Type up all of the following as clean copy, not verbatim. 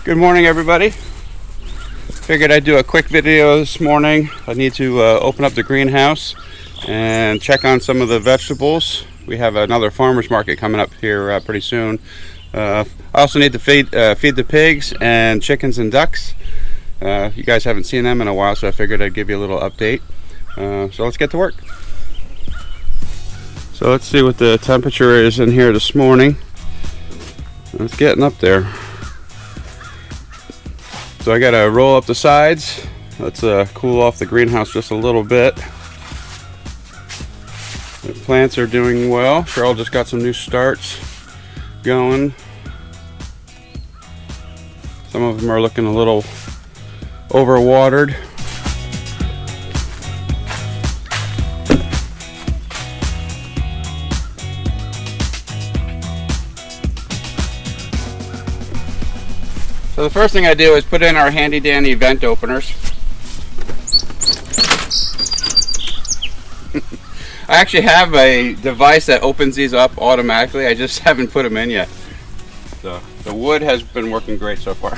Good morning, everybody. Figured I'd do a quick video this morning. I need to open up the greenhouse and check on some of the vegetables. We have another farmer's market coming up here pretty soon. I also need to feed the pigs and chickens and ducks. You guys haven't seen them in a while, so I figured I'd give you a little update. So let's get to work. So let's see what the temperature is in here this morning. It's getting up there. So I gotta roll up the sides. Let's cool off the greenhouse just a little bit. The plants are doing well. Cheryl just got some new starts going. Some of them are looking a little overwatered. So the first thing I do is put in our handy dandy vent openers. I actually have a device that opens these up automatically. I just haven't put them in yet. So the wood has been working great so far.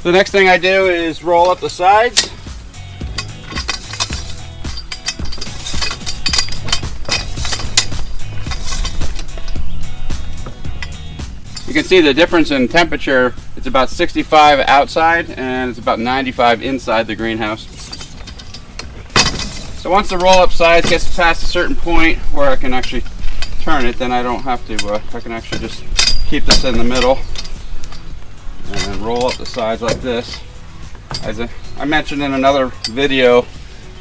The next thing I do is roll up the sides. You can see the difference in temperature. It's about 65 outside and it's about 95 inside the greenhouse. So once the roll up sides gets past a certain point where I can actually turn it, then I don't have to, I can actually just keep this in the middle and roll up the sides like this. As I mentioned in another video,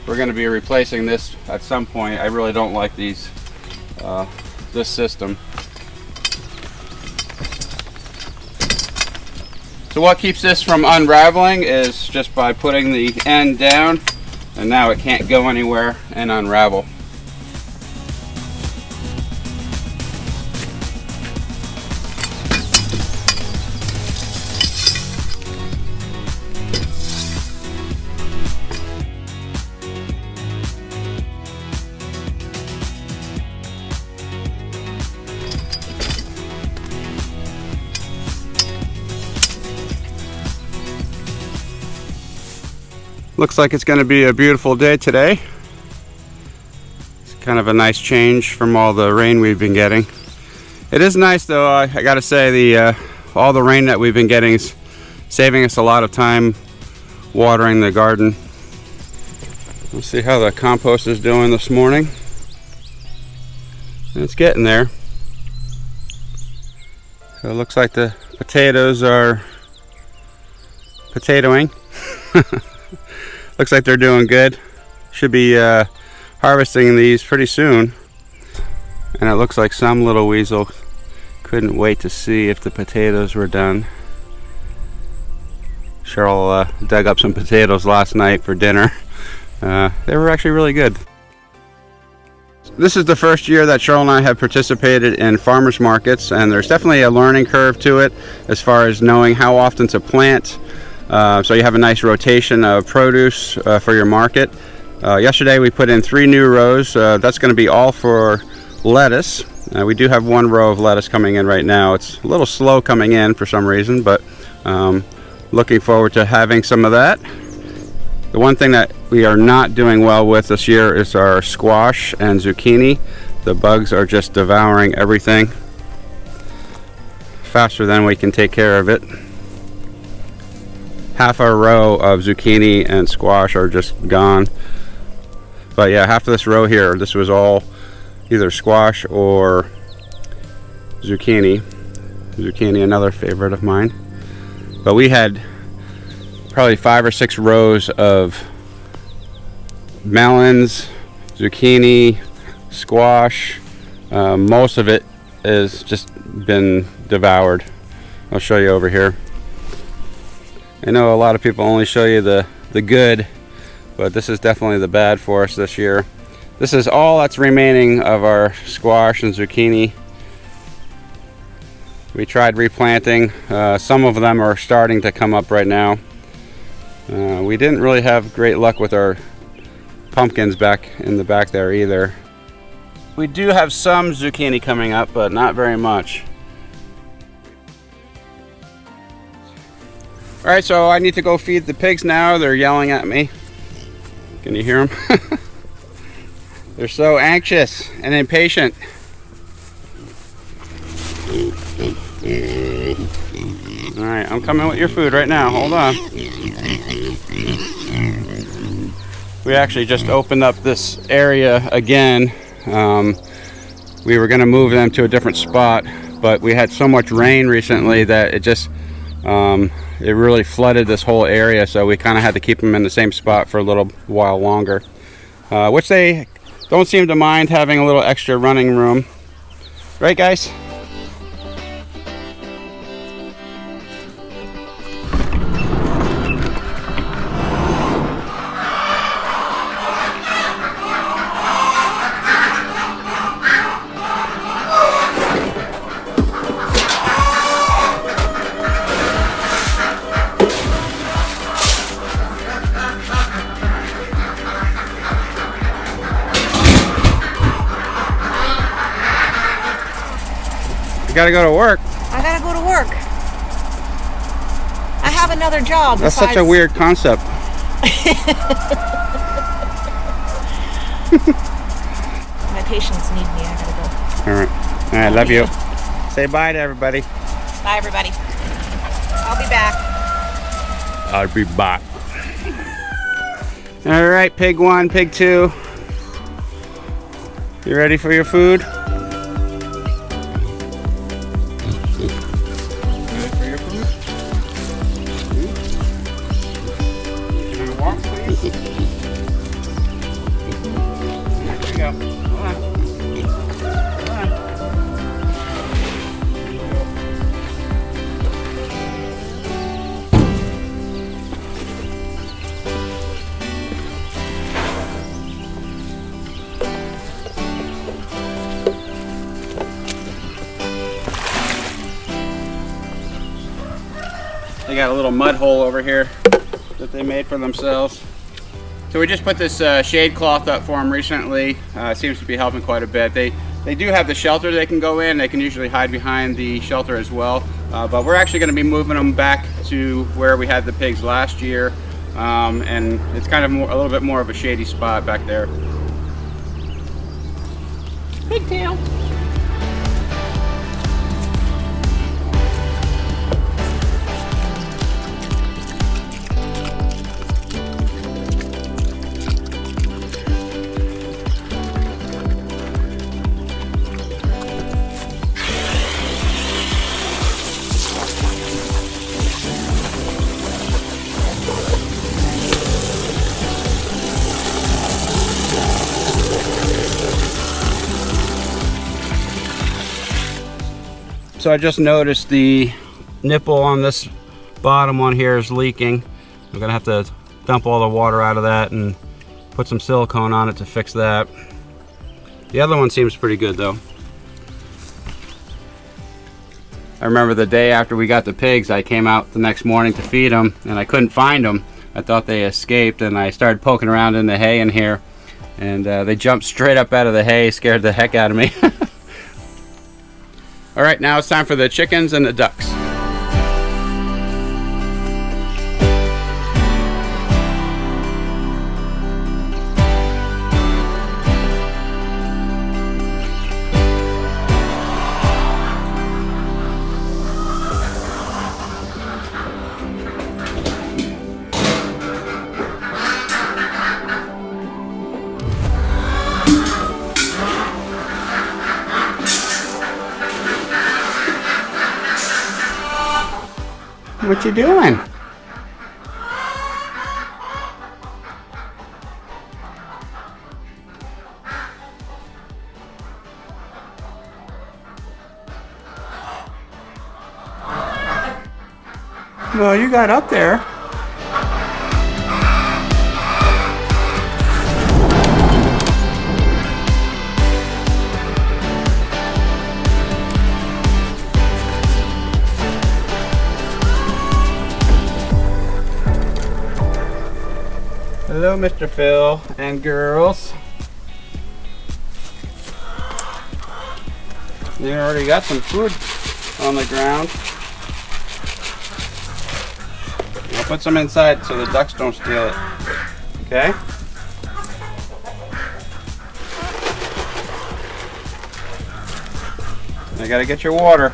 we're going to be replacing this at some point. I really don't like these, this system. So what keeps this from unraveling is just by putting the end down, and now it can't go anywhere and unravel. Looks like it's going to be a beautiful day today. It's kind of a nice change from all the rain we've been getting. It is nice though, I gotta say, all the rain that we've been getting is saving us a lot of time watering the garden. Let's see how the compost is doing this morning. It's getting there. So it looks like the potatoes are potatoing. Looks like they're doing good. Should be harvesting these pretty soon. And it looks like some little weasel couldn't wait to see if the potatoes were done. Cheryl dug up some potatoes last night for dinner. They were actually really good. This is the first year that Cheryl and I have participated in farmers markets, and there's definitely a learning curve to it as far as knowing how often to plant. So you have a nice rotation of produce for your market. Yesterday we put in 3 new rows. That's going to be all for lettuce. We do have 1 row of lettuce coming in right now. It's a little slow coming in for some reason, but looking forward to having some of that. The one thing that we are not doing well with this year is our squash and zucchini. The bugs are just devouring everything faster than we can take care of it. Half our row of zucchini and squash are just gone. But yeah, half of this row here, this was all either squash or zucchini. Zucchini, another favorite of mine. But we had probably 5 or 6 rows of melons, zucchini, squash. Most of it has just been devoured. I'll show you over here. I know a lot of people only show you the good, but this is definitely the bad for us this year. This is all that's remaining of our squash and zucchini. We tried replanting. Some of them are starting to come up right now. We didn't really have great luck with our pumpkins back in the back there either. We do have some zucchini coming up, but not very much. All right, so I need to go feed the pigs now. They're yelling at me. Can you hear them? They're so anxious and impatient. All right, I'm coming with your food right now. Hold on. We actually just opened up this area again. We were going to move them to a different spot, but we had so much rain recently that it just it really flooded this whole area, so we kind of had to keep them in the same spot for a little while longer, which they don't seem to mind having a little extra running room. Right, guys? You gotta go to work. I gotta go to work. I have another job. That's such a weird concept. My patients need me. I gotta go. All right. All right. Love you. Say bye to everybody. Bye, everybody. I'll be back. I'll be back. All right, pig 1, pig 2. You ready for your food? They got a little mud hole over here that they made for themselves. So we just put this shade cloth up for them recently. Seems to be helping quite a bit. They do have the shelter they can go in. They can usually hide behind the shelter as well. But we're actually going to be moving them back to where we had the pigs last year. And it's kind of a little bit more of a shady spot back there. Pigtail. So I just noticed the nipple on this bottom one here is leaking. I'm gonna have to dump all the water out of that and put some silicone on it to fix that. The other one seems pretty good though. I remember the day after we got the pigs, I came out the next morning to feed them and I couldn't find them. I thought they escaped and I started poking around in the hay in here and they jumped straight up out of the hay, scared the heck out of me. All right, now it's time for the chickens and the ducks. What you doing? Well, you got up there. Hello, Mr. Phil and girls. You already got some food on the ground. I'll put some inside so the ducks don't steal it. Okay? I gotta get your water.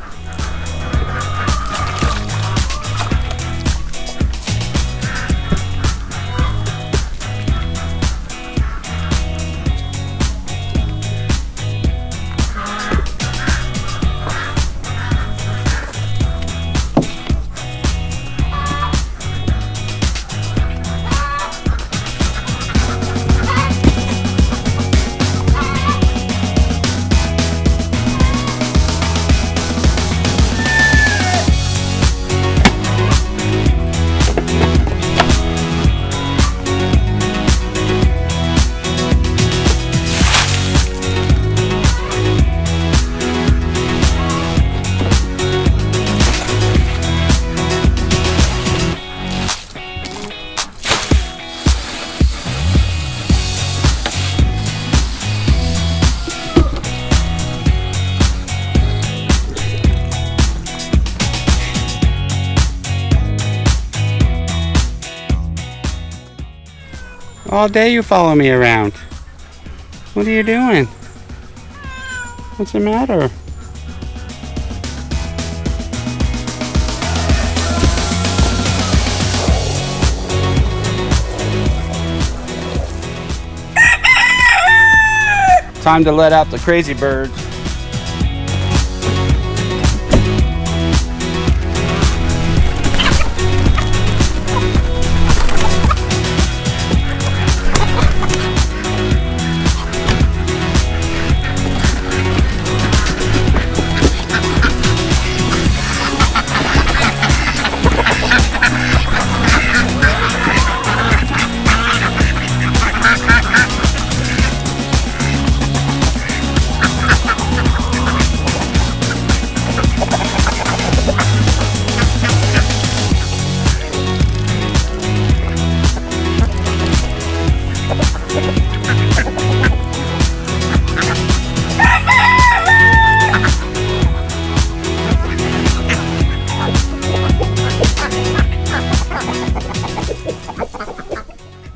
All day you follow me around. What are you doing? What's the matter? Time to let out the crazy birds.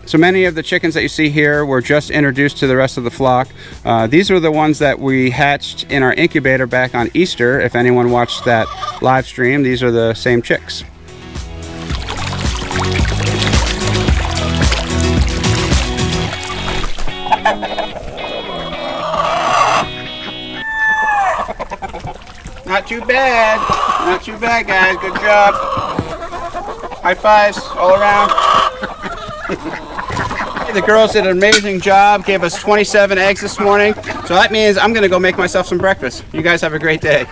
So many of the chickens that you see here were just introduced to the rest of the flock. These are the ones that we hatched in our incubator back on Easter. If anyone watched that live stream, these are the same chicks. Not too bad. Not too bad, guys. Good job. High fives all around. The girls did an amazing job, gave us 27 eggs this morning. So that means I'm gonna go make myself some breakfast. You guys have a great day.